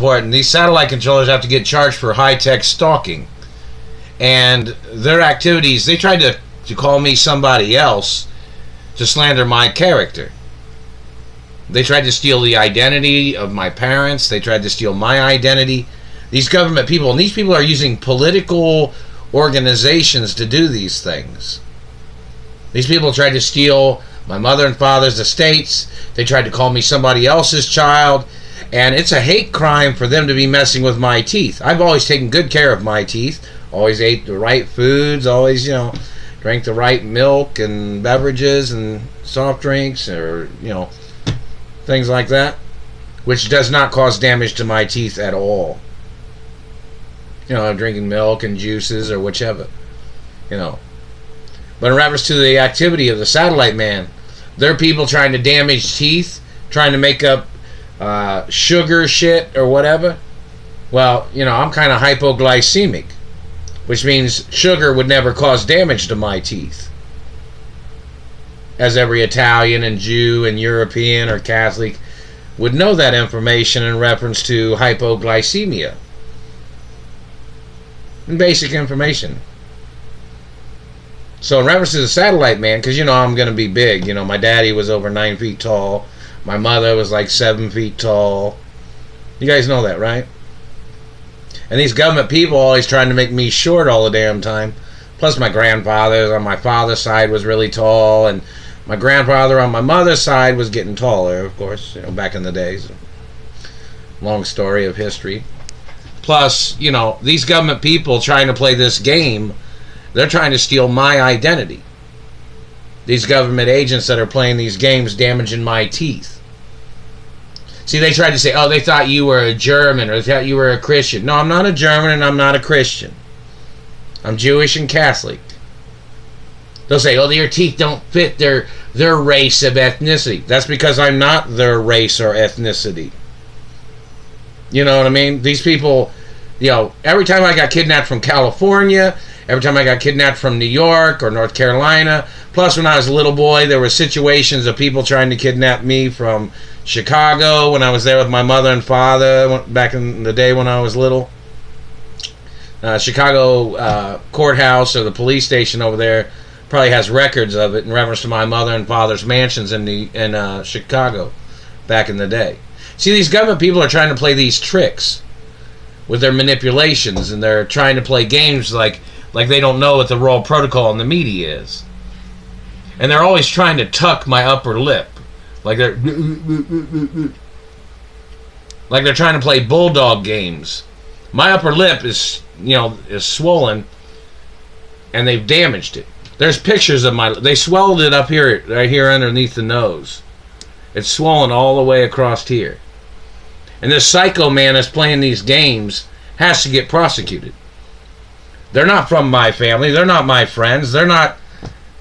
important. These satellite controllers have to get charged for high-tech stalking. And their activities, they tried to call me somebody else to slander my character. They tried to steal the identity of my parents. They tried to steal my identity. These government people, and these people are using political organizations to do these things. These people tried to steal my mother and father's estates. They tried to call me somebody else's child. And it's a hate crime for them to be messing with my teeth. I've always taken good care of my teeth. Always ate the right foods. Always, drank the right milk and beverages and soft drinks or, things like that. Which does not cause damage to my teeth at all. Drinking milk and juices or whichever. But in reference to the activity of the satellite man, there are people trying to damage teeth, trying to make up sugar shit or whatever. Well, I'm kind of hypoglycemic, which means sugar would never cause damage to my teeth. As every Italian and Jew and European or Catholic would know that information in reference to hypoglycemia. And basic information. So in reference to the satellite man, because I'm going to be big. My daddy was over 9 feet tall. My mother was like 7 feet tall. You guys know that, right? And these government people always trying to make me short all the damn time. Plus my grandfather on my father's side was really tall. And my grandfather on my mother's side was getting taller, of course, back in the days. Long story of history. Plus, these government people trying to play this game, they're trying to steal my identity. These government agents that are playing these games damaging my teeth. See, they tried to say, they thought you were a German or they thought you were a Christian. No, I'm not a German and I'm not a Christian. I'm Jewish and Catholic. They'll say, your teeth don't fit their race of ethnicity. That's because I'm not their race or ethnicity. You know what I mean? These people, every time I got kidnapped from California, every time I got kidnapped from New York or North Carolina, plus when I was a little boy, there were situations of people trying to kidnap me from Chicago when I was there with my mother and father back in the day when I was little. Chicago courthouse or the police station over there probably has records of it in reference to my mother and father's mansions in Chicago back in the day. See, these government people are trying to play these tricks with their manipulations, and they're trying to play games like they don't know what the Royal Protocol in the media is. And they're always trying to tuck my upper lip. Like they're trying to play bulldog games. My upper lip is swollen, and they've damaged it. There's pictures of they swelled it up here, right here underneath the nose. It's swollen all the way across here. And this psycho man that's playing these games has to get prosecuted. They're not from my family. They're not my friends. They're not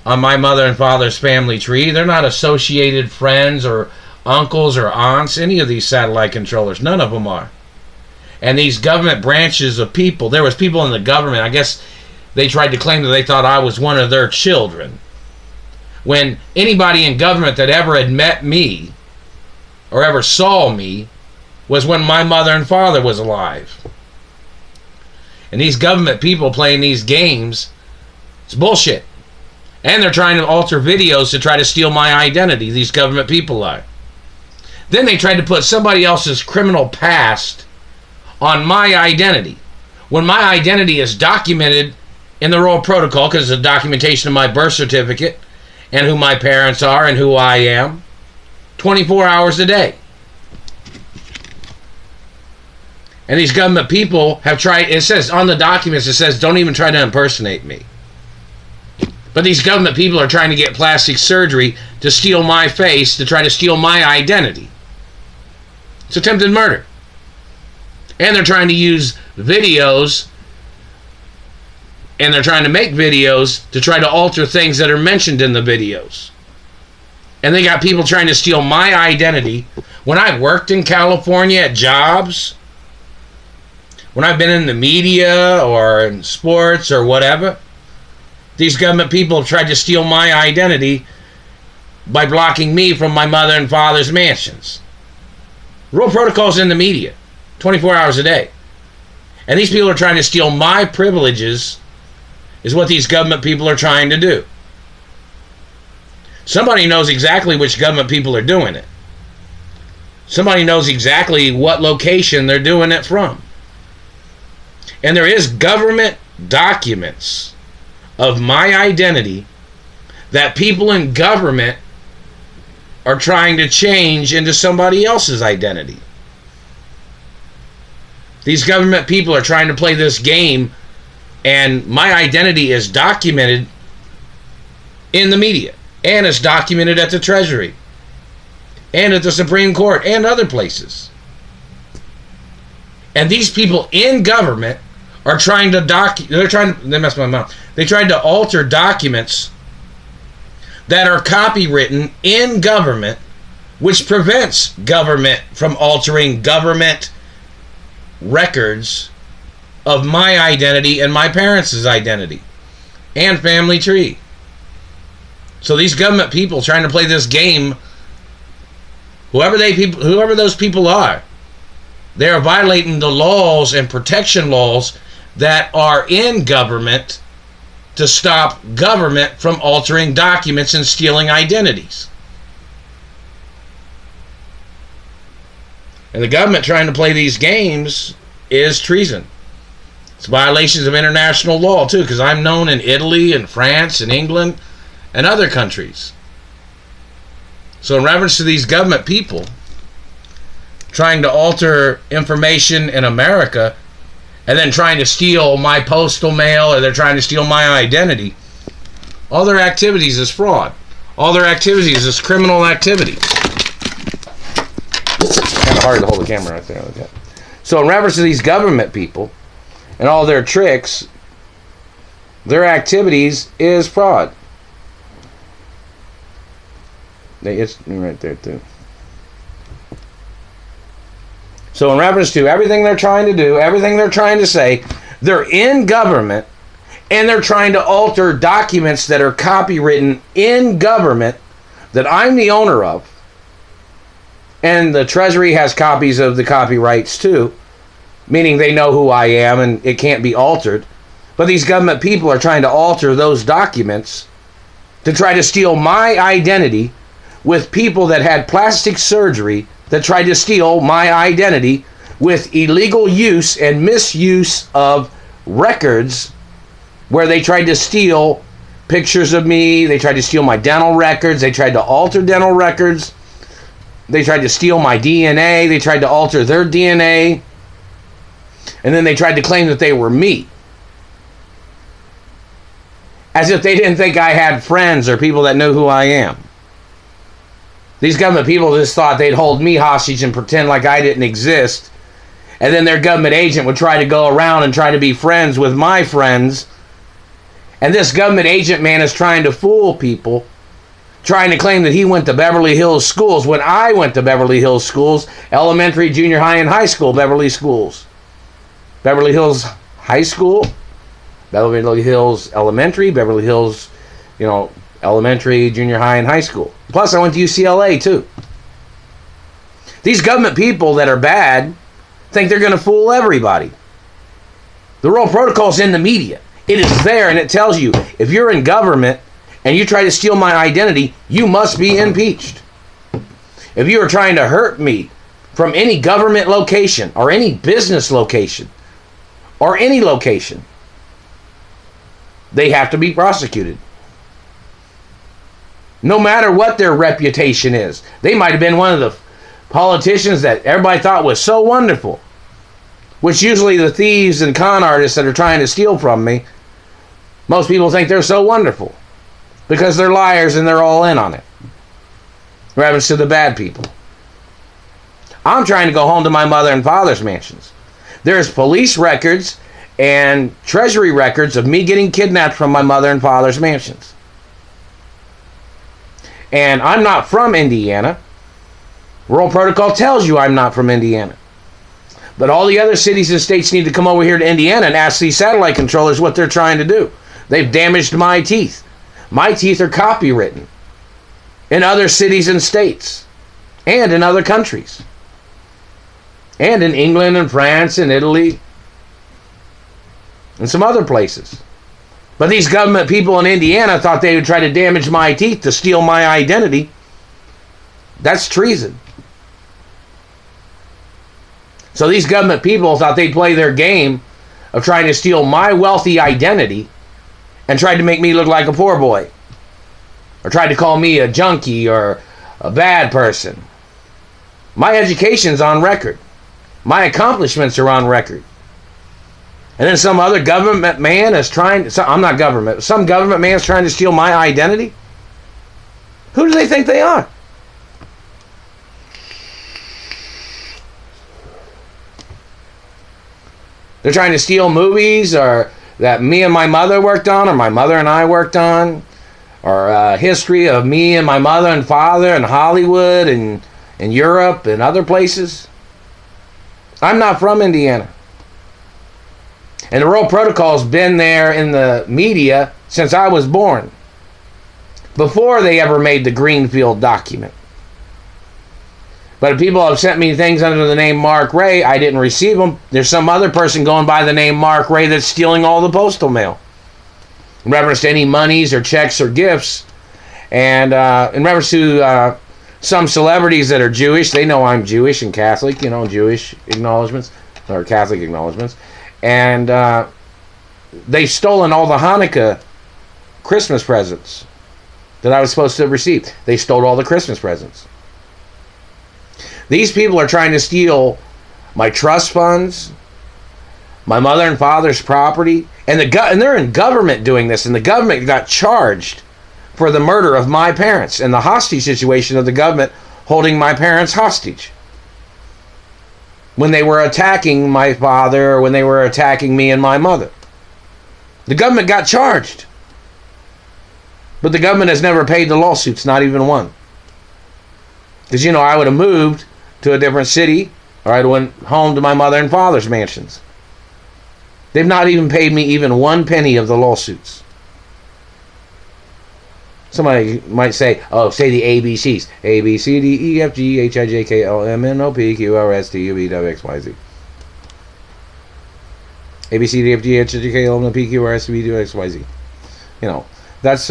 on my mother and father's family tree. They're not associated friends or uncles or aunts, any of these satellite controllers. None of them are. And these government branches of people, there was people in the government, I guess they tried to claim that they thought I was one of their children. When anybody in government that ever had met me or ever saw me was when my mother and father was alive. And these government people playing these games, it's bullshit. And they're trying to alter videos to try to steal my identity. These government people are. Then they tried to put somebody else's criminal past on my identity. When my identity is documented in the Royal Protocol, because it's a documentation of my birth certificate and who my parents are and who I am, 24 hours a day. And these government people have tried, it says on the documents, it says don't even try to impersonate me. But these government people are trying to get plastic surgery to steal my face, to try to steal my identity. It's attempted murder. And they're trying to use videos, and they're trying to make videos to try to alter things that are mentioned in the videos. And they got people trying to steal my identity. When I worked in California at jobs, when I've been in the media or in sports or whatever, these government people have tried to steal my identity by blocking me from my mother and father's mansions. Royal Protocol's in the media 24 hours a day. And these people are trying to steal my privileges, is what these government people are trying to do. Somebody knows exactly which government people are doing it. Somebody knows exactly what location they're doing it from. And there is government documents of my identity that people in government are trying to change into somebody else's identity. These government people are trying to play this game, and my identity is documented in the media, and it's documented at the Treasury, and at the Supreme Court, and other places. And these people in government are trying to they tried to alter documents that are copywritten in government, which prevents government from altering government records of my identity and my parents' identity and family tree. So these government people trying to play this game, whoever those people are, they are violating the laws and protection laws that are in government to stop government from altering documents and stealing identities. And the government trying to play these games is treason. It's violations of international law too, because I'm known in Italy and France and England and other countries. So in reference to these government people trying to alter information in America and then trying to steal my postal mail, or they're trying to steal my identity, all their activities is fraud. All their activities is criminal activity. Kind of hard to hold the camera right there like that. So in reference to these government people and all their tricks, their activities is fraud. It's right there too. So in reference to everything they're trying to do, everything they're trying to say, they're in government and they're trying to alter documents that are copywritten in government that I'm the owner of. And the Treasury has copies of the copyrights too, meaning they know who I am and it can't be altered. But these government people are trying to alter those documents to try to steal my identity with people that had plastic surgery that tried to steal my identity with illegal use and misuse of records, where they tried to steal pictures of me, they tried to steal my dental records, they tried to alter dental records, they tried to steal my DNA, they tried to alter their DNA, and then they tried to claim that they were me. As if they didn't think I had friends or people that knew who I am. These government people just thought they'd hold me hostage and pretend like I didn't exist. And then their government agent would try to go around and try to be friends with my friends. And this government agent man is trying to fool people, trying to claim that he went to Beverly Hills schools when I went to Beverly Hills schools, elementary, junior high, and high school Beverly schools. Beverly Hills High School, Beverly Hills Elementary, Beverly Hills, elementary, junior high, and high school. Plus, I went to UCLA, too. These government people that are bad think they're going to fool everybody. The Royal Protocol is in the media. It is there, and it tells you, if you're in government and you try to steal my identity, you must be impeached. If you are trying to hurt me from any government location or any business location or any location, they have to be prosecuted. No matter what their reputation is. They might have been one of the politicians that everybody thought was so wonderful, which usually the thieves and con artists that are trying to steal from me, most people think they're so wonderful because they're liars and they're all in on it. What happens to the bad people? I'm trying to go home to my mother and father's mansions. There's police records and Treasury records of me getting kidnapped from my mother and father's mansions. And I'm not from Indiana. Royal Protocol tells you I'm not from Indiana. But all the other cities and states need to come over here to Indiana and ask these satellite controllers what they're trying to do. They've damaged my teeth. My teeth are copywritten in other cities and states and in other countries. and in England and France and Italy and some other places. But these government people in Indiana thought they would try to damage my teeth to steal my identity. That's treason. So these government people thought they'd play their game of trying to steal my wealthy identity and tried to make me look like a poor boy, or tried to call me a junkie or a bad person. My education's on record. My accomplishments are on record. And then some other government man is trying, I'm not government, some government man is trying to steal my identity? Who do they think they are? They're trying to steal movies or that me and my mother worked on, or my mother and I worked on, or history of me and my mother and father in Hollywood and in Europe and other places. I'm not from Indiana. And the Royal Protocol's been there in the media since I was born, before they ever made the Greenfield document. But if people have sent me things under the name Mark Ray, I didn't receive them. There's some other person going by the name Mark Ray that's stealing all the postal mail in reference to any monies or checks or gifts. And in reference to some celebrities that are Jewish, they know I'm Jewish and Catholic, Jewish acknowledgments, or Catholic acknowledgments. And they've stolen all the Hanukkah Christmas presents that I was supposed to receive. They stole all the Christmas presents. These people are trying to steal my trust funds, my mother and father's property, and they're in government doing this, and the government got charged for the murder of my parents and the hostage situation of the government holding my parents hostage when they were attacking my father, or when they were attacking me and my mother. The government got charged, but the government has never paid the lawsuits, not even one. Because I would have moved to a different city, or I'd went home to my mother and father's mansions. They've not even paid me even one penny of the lawsuits. Somebody might say, say the ABCs. A, B, C, D, E, F, G, H, I, J, K, L, M, N, O, P, Q, R, S, T, U, V, W, X, Y, Z. A, B, C, D, F, G, H, I, J, K, L, M, N, O, P, Q, R, S, T, U, V, W, X, Y, Z. That's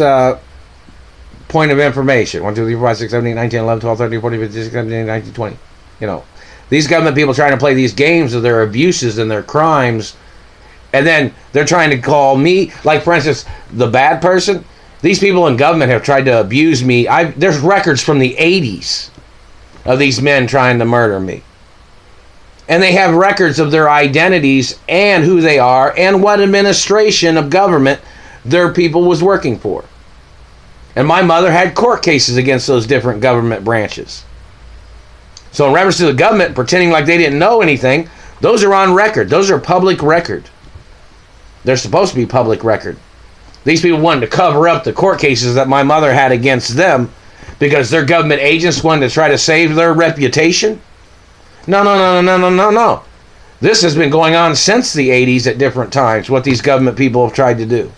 point of information. 1, 2, 3, 4, 5, 6, 7, 8, 9, 10, 11, 12, 13, 14, 15, 16, 17, 18, 19, 20. These government people trying to play these games of their abuses and their crimes, and then they're trying to call me, like for instance, the bad person. These people in government have tried to abuse me. There's records from the 80s of these men trying to murder me. And they have records of their identities and who they are and what administration of government their people was working for. And my mother had court cases against those different government branches. So in reference to the government pretending like they didn't know anything, those are on record. Those are public record. They're supposed to be public record. These people wanted to cover up the court cases that my mother had against them because their government agents wanted to try to save their reputation. No. This has been going on since the 80s at different times, what these government people have tried to do.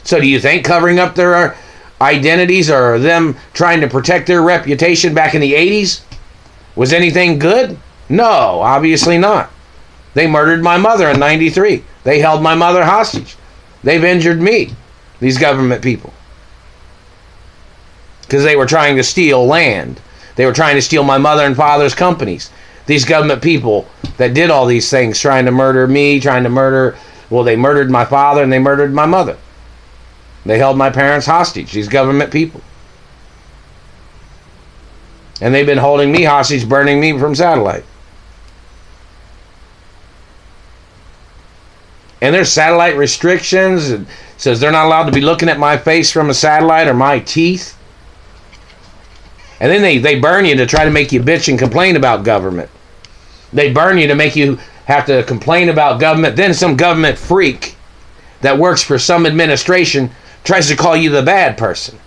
So do you think covering up their identities or them trying to protect their reputation back in the 80s was anything good? No, obviously not. They murdered my mother in 93. They held my mother hostage. They've injured me, these government people. Because they were trying to steal land. They were trying to steal my mother and father's companies. These government people that did all these things, trying to murder me, they murdered my father and they murdered my mother. They held my parents hostage, these government people. And they've been holding me hostage, burning me from satellite. And there's satellite restrictions. It says they're not allowed to be looking at my face from a satellite or my teeth. And then they burn you to try to make you bitch and complain about government. They burn you to make you have to complain about government. Then some government freak that works for some administration tries to call you the bad person,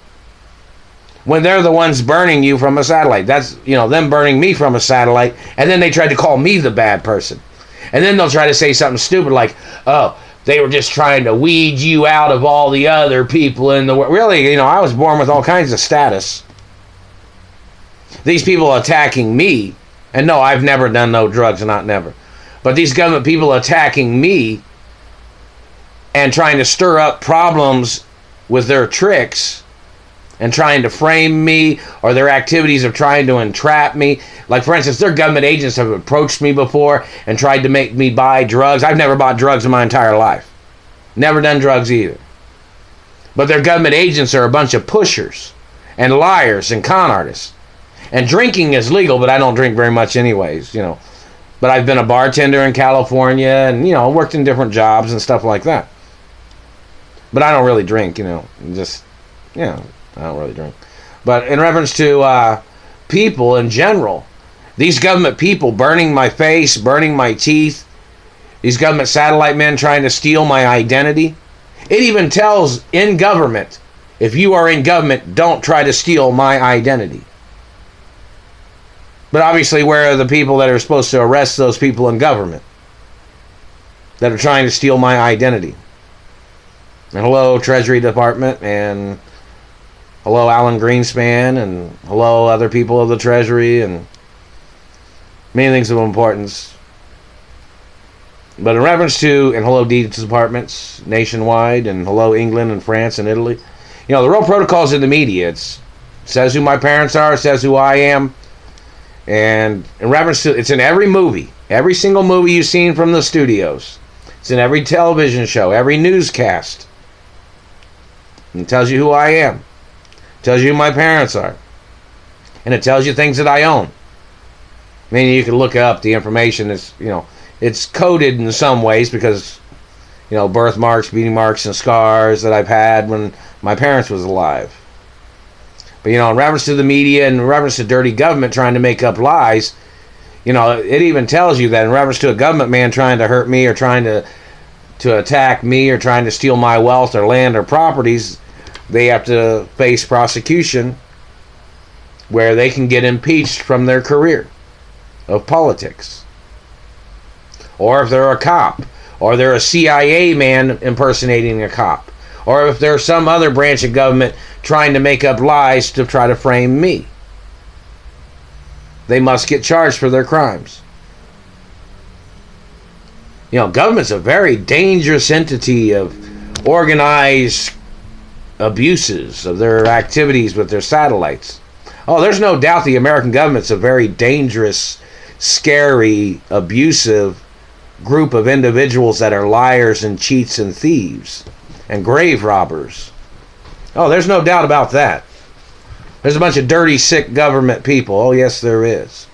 when they're the ones burning you from a satellite. That's, them burning me from a satellite, and then they tried to call me the bad person. And then they'll try to say something stupid like, they were just trying to weed you out of all the other people in the world. Really, I was born with all kinds of status. These people attacking me And no, I've never done no drugs, not never. But these government people attacking me and trying to stir up problems with their tricks and trying to frame me, or their activities of trying to entrap me. Like, for instance, their government agents have approached me before and tried to make me buy drugs. I've never bought drugs in my entire life. Never done drugs either. But their government agents are a bunch of pushers and liars and con artists. And drinking is legal, but I don't drink very much anyways, you know. But I've been a bartender in California and, you know, worked in different jobs and stuff like that. But I don't really drink, you know. Just, you know, I don't really drink. But in reference to people in general, these government people burning my face, burning my teeth, these government satellite men trying to steal my identity. It even tells in government, if you are in government, don't try to steal my identity. But obviously, where are the people that are supposed to arrest those people in government that are trying to steal my identity? And hello, Treasury Department, and hello, Alan Greenspan, and hello, other people of the Treasury, and many things of importance. But in reference to, and hello, Deeds Departments nationwide, and hello, England and France and Italy. You know, the real protocols in the media. It says who my parents are, it says who I am. And in reference to, it's in every movie, every single movie you've seen from the studios. It's in every television show, every newscast. And it tells you who I am. It tells you who my parents are. And it tells you things that I own. I mean, you can look up the information. It's, you know, it's coded in some ways because, you know, birthmarks, beating marks, and scars that I've had when my parents was alive. But, you know, in reference to the media and in reference to dirty government trying to make up lies, you know, it even tells you that in reference to a government man trying to hurt me or trying to attack me or trying to steal my wealth or land or properties, they have to face prosecution where they can get impeached from their career of politics. Or if they're a cop, or they're a CIA man impersonating a cop, or if there's some other branch of government trying to make up lies to try to frame me. They must get charged for their crimes. You know, government's a very dangerous entity of organized abuses of their activities with their satellites. Oh, there's no doubt the American government's a very dangerous, scary, abusive group of individuals that are liars and cheats and thieves and grave robbers. Oh, there's no doubt about that. There's a bunch of dirty, sick government people. Oh, yes, there is.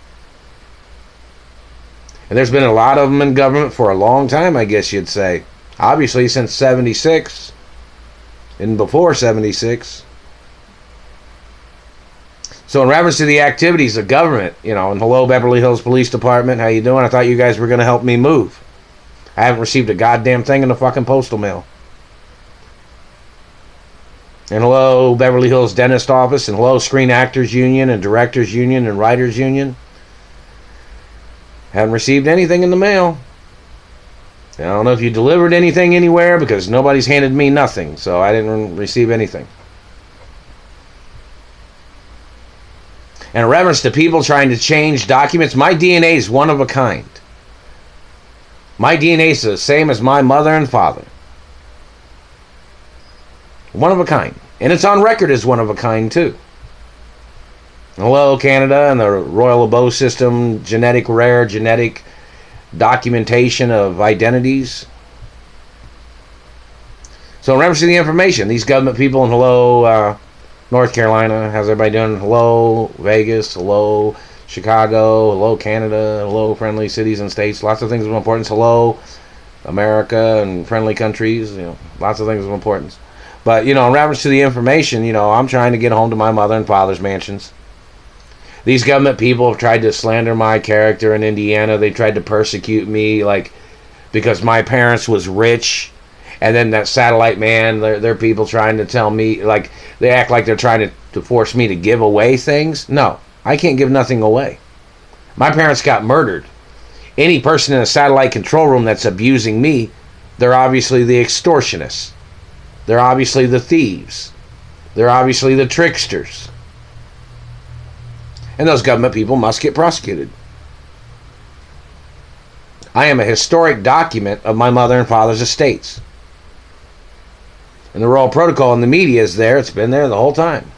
And there's been a lot of them in government for a long time, I guess you'd say. Obviously, since 76 and before 76. So in reference to the activities of government, you know, and hello, Beverly Hills Police Department, how you doing? I thought you guys were going to help me move. I haven't received a goddamn thing in the fucking postal mail. And hello, Beverly Hills Dentist Office, and hello, Screen Actors Union, and Directors Union, and Writers Union. Haven't received anything in the mail. I don't know if you delivered anything anywhere, because nobody's handed me nothing, so I didn't receive anything. And in reference to people trying to change documents, my DNA is one of a kind. My DNA is the same as my mother and father. One of a kind. And it's on record as one of a kind, too. Hello, Canada and the Royal Abode System, rare genetic documentation of identities. So in reference to the information, these government people, and hello, North Carolina, how's everybody doing? Hello, Vegas, hello, Chicago, hello, Canada, hello, friendly cities and states, lots of things of importance. Hello, America and friendly countries, you know, lots of things of importance. But, you know, in reference to the information, you know, I'm trying to get home to my mother and father's mansions. These government people have tried to slander my character in Indiana. They tried to persecute me, like, because my parents was rich. And then that satellite man, they're people trying to tell me, like, they act like they're trying to force me to give away things. No, I can't give nothing away. My parents got murdered. Any person in a satellite control room that's abusing me, they're obviously the extortionists. They're obviously the thieves. They're obviously the tricksters. And those government people must get prosecuted. I am a historic document of my mother and father's estates. And the royal protocol in the media is there. It's been there the whole time.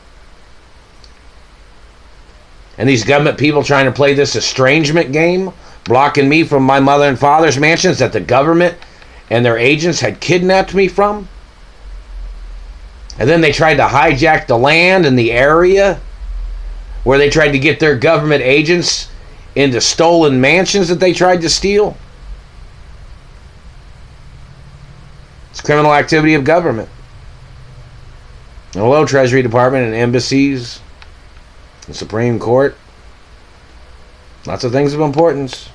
And these government people trying to play this estrangement game, blocking me from my mother and father's mansions that the government and their agents had kidnapped me from. And then they tried to hijack the land and the area where they tried to get their government agents into stolen mansions that they tried to steal. It's criminal activity of government. And hello, Treasury Department and embassies, the Supreme Court. Lots of things of importance.